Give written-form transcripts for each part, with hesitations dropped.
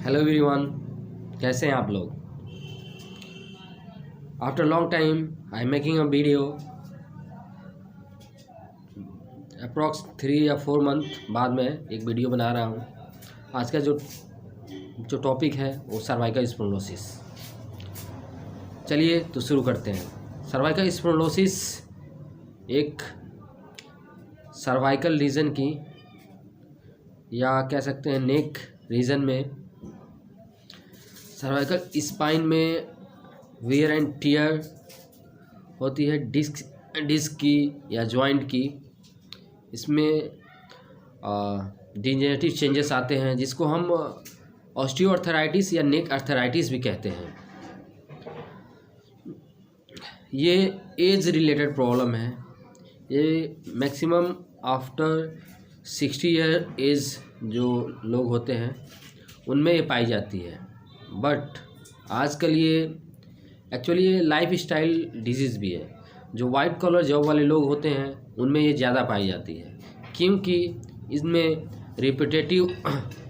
Hello everyone, कैसे हैं आप लोग। After long time I am making a video. Approx 3 या 4 मंथ बाद में एक वीडियो बना रहा हूँ। आज का जो टॉपिक है वो सर्वाइकल स्पोंडिलोसिस। चलिए तो शुरू करते हैं। सर्वाइकल स्पोंडिलोसिस एक सर्वाइकल रीजन की या कह सकते हैं नेक रीजन में सर्वाइकल स्पाइन में वेयर एंड टियर होती है डिस्क की या जॉइंट की। इसमें डिजेनरेटिव चेंजेस आते हैं जिसको हम ऑस्टियोआर्थराइटिस या नेक आर्थराइटिस भी कहते हैं। ये एज रिलेटेड प्रॉब्लम है। ये मैक्सिमम आफ्टर 60 ईयर एज जो लोग होते हैं उनमें ये पाई जाती है। बट आजकल ये एक्चुअली ये लाइफ स्टाइल डिजीज़ भी है। जो वाइट कॉलर जॉब वाले लोग होते हैं उनमें ये ज़्यादा पाई जाती है, क्योंकि इसमें रिपीटेटिव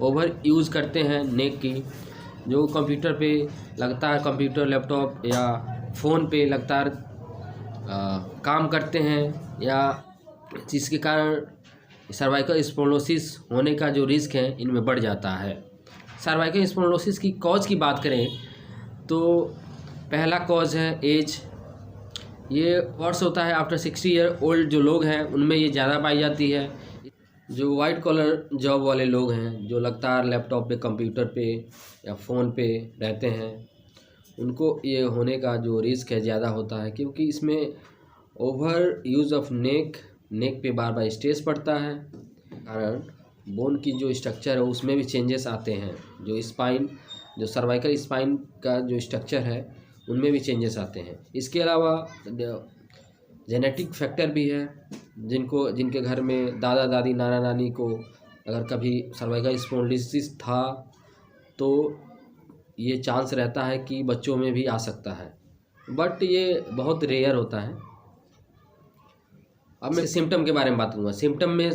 ओवर यूज़ करते हैं नेक की। जो कंप्यूटर पे लगातार कंप्यूटर लैपटॉप या फ़ोन पे लगातार काम करते हैं या जिसके कारण सर्वाइकल स्पोंडिलोसिस होने का जो रिस्क है इनमें बढ़ जाता है। सर्वाइकल स्पोंडिलोसिस की कॉज की बात करें तो पहला कॉज है एज। ये वर्स होता है आफ्टर 60 ईयर ओल्ड जो लोग हैं उनमें ये ज़्यादा पाई जाती है। जो वाइट कॉलर जॉब वाले लोग हैं जो लगातार लैपटॉप पे कंप्यूटर पे या फ़ोन पे रहते हैं उनको ये होने का जो रिस्क है ज़्यादा होता है, क्योंकि इसमें ओवर यूज़ ऑफ नेक पे बार बार स्ट्रेस पड़ता है। कारण बोन की जो स्ट्रक्चर है उसमें भी चेंजेस आते हैं। जो सर्वाइकल स्पाइन का जो स्ट्रक्चर है उनमें भी चेंजेस आते हैं। इसके अलावा जेनेटिक फैक्टर भी है। जिनके घर में दादा दादी नाना नानी को अगर कभी सर्वाइकल स्पोंडिलोसिस था तो ये चांस रहता है कि बच्चों में भी आ सकता है, बट ये बहुत रेयर होता है। अब मैं सिम्टम के बारे में बात करूँगा। सिम्टम में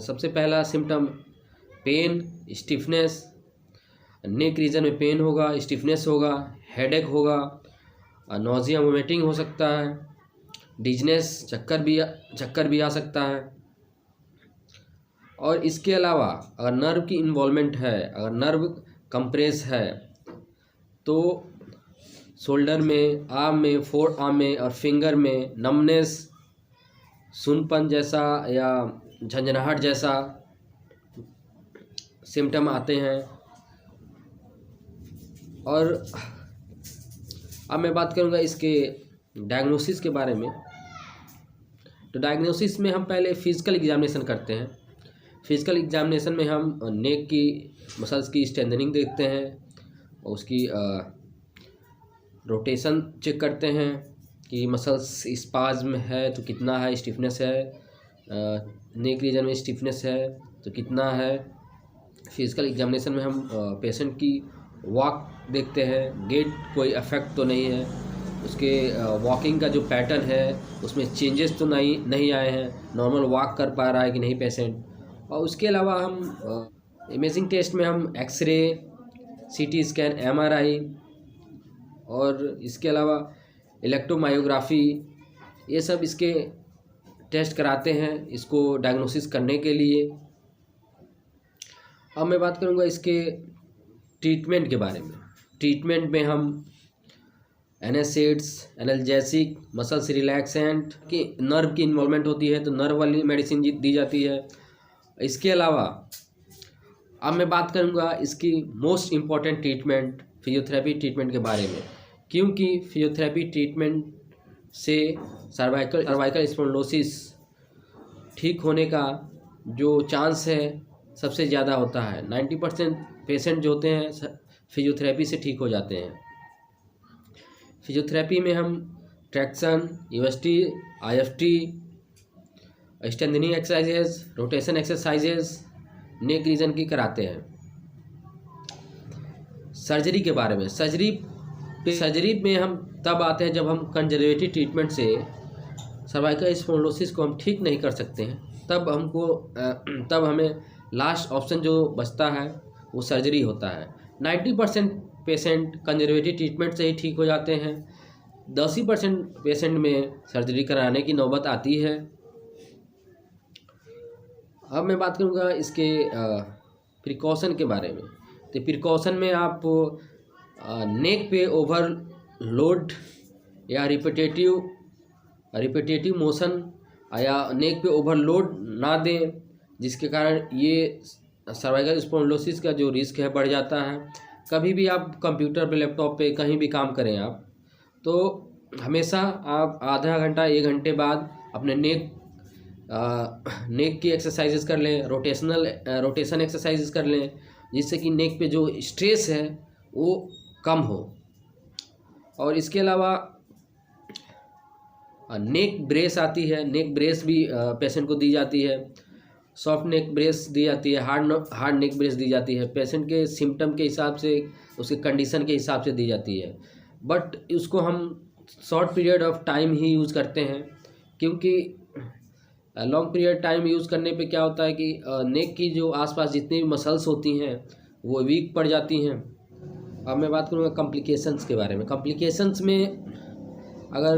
सबसे पहला symptom pain, stiffness. Neck region में पेन होगा, स्टिफनेस होगा, हेडेक होगा, नोजिया वोमिटिंग हो सकता है, डिजनेस चक्कर भी आ सकता है। और इसके अलावा अगर नर्व की इन्वॉल्वमेंट है, अगर नर्व कंप्रेस है तो शोल्डर में, आर्म में, फोर आर्म में और फिंगर में नमनेस, सुनपन जैसा या झंझनाहट जैसा सिम्टम आते हैं। और अब मैं बात करूंगा इसके डायग्नोसिस के बारे में। तो डायग्नोसिस में हम पहले फिजिकल एग्जामिनेशन करते हैं। फिजिकल एग्जामिनेशन में हम नेक की मसल्स की स्ट्रेंथनिंग देखते हैं और उसकी रोटेशन चेक करते हैं कि मसल्स स्पाज्म है तो कितना है, स्टिफनेस है, नेक रीजन में स्टिफनेस है तो कितना है। फिजिकल एग्जामिनेशन में हम पेशेंट की वॉक देखते हैं, गेट कोई अफेक्ट तो नहीं है, उसके वॉकिंग का जो पैटर्न है उसमें चेंजेस तो नहीं आए हैं, नॉर्मल वॉक कर पा रहा है कि नहीं पेशेंट। और उसके अलावा हम इमेजिंग टेस्ट में हम एक्सरे, सीटी स्कैन, एमआरआई और इसके अलावा इलेक्ट्रोमायोग्राफी ये सब इसके टेस्ट कराते हैं इसको डायग्नोसिस करने के लिए। अब मैं बात करूंगा इसके ट्रीटमेंट के बारे में। ट्रीटमेंट में हम एनासिड्स, एनाल्जेसिक, मसल्स रिलैक्सेंट की नर्व की इन्वॉल्वमेंट होती है तो नर्व वाली मेडिसिन दी जाती है। इसके अलावा अब मैं बात करूंगा इसकी most important treatment physiotherapy treatment के बारे में, क्योंकि फिजियोथेरेपी ट्रीटमेंट से सर्वाइकल स्पोंडिलोसिस ठीक होने का जो चांस है सबसे ज़्यादा होता है। 90% पेशेंट जो होते हैं फिजियोथेरेपी से ठीक हो जाते हैं। फिजियोथेरेपी में हम traction, UST, IFT, strengthening exercises, rotation exercises neck region की कराते हैं। सर्जरी के बारे में, सर्जरी में हम तब आते हैं जब हम कंजर्वेटिव ट्रीटमेंट से सर्वाइकल स्पोंडिलोसिस को हम ठीक नहीं कर सकते हैं। तब हमें लास्ट ऑप्शन जो बचता है वो सर्जरी होता है। 90% पेशेंट कंजर्वेटिव ट्रीटमेंट से ही ठीक हो जाते हैं। 10% पेशेंट में सर्जरी कराने की नौबत आती है। अब मैं बात करूँगा इसके प्रिकॉशन के बारे में। तो प्रिकॉशन में आप नेक पे ओवरलोड या रिपीटेटिव मोशन या नेक पे ओवरलोड ना दें, जिसके कारण ये सर्वाइकल स्पॉन्डिलोसिस का जो रिस्क है बढ़ जाता है। कभी भी आप कंप्यूटर पे, लैपटॉप पे कहीं भी काम करें आप, तो हमेशा आप आधा घंटा 1 घंटे बाद अपने नेक की एक्सरसाइजेस कर लें, रोटेशन एक्सरसाइजेस कर लें, जिससे कि नेक पे जो स्ट्रेस है वो कम हो। और इसके अलावा नेक ब्रेस आती है, नेक ब्रेस भी पेशेंट को दी जाती है। सॉफ्ट नेक ब्रेस दी जाती है, हार्ड नेक ब्रेस दी जाती है। पेशेंट के सिम्टम के हिसाब से, उसके कंडीशन के हिसाब से दी जाती है। बट उसको हम short period of time he use करते हैं, क्योंकि लॉन्ग पीरियड टाइम यूज़ करने पे क्या होता है कि नेक की जो आसपास जितनी भी मसल्स होती हैं वो वीक पड़ जाती हैं। अब मैं बात करूँगा कॉम्प्लिकेशंस के बारे में। कॉम्प्लिकेशंस में अगर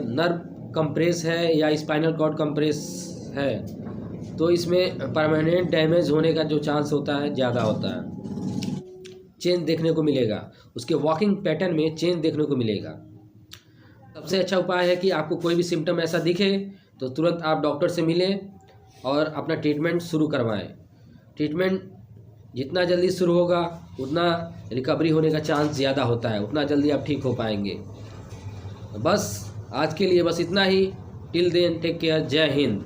नर्व कंप्रेस है या स्पाइनल कॉर्ड कंप्रेस है तो इसमें परमानेंट डैमेज होने का जो चांस होता है ज़्यादा होता है। चेंज देखने को मिलेगा, उसके वॉकिंग पैटर्न में चेंज देखने को मिलेगा। सबसे अच्छा उपाय है कि आपको कोई भी सिम्टम ऐसा दिखे तो तुरंत आप डॉक्टर से मिलें और अपना ट्रीटमेंट शुरू करवाएं। ट्रीटमेंट जितना जल्दी शुरू होगा उतना रिकवरी होने का चांस ज़्यादा होता है, उतना जल्दी आप ठीक हो पाएंगे। बस आज के लिए बस इतना ही। Till then take care. जय हिंद।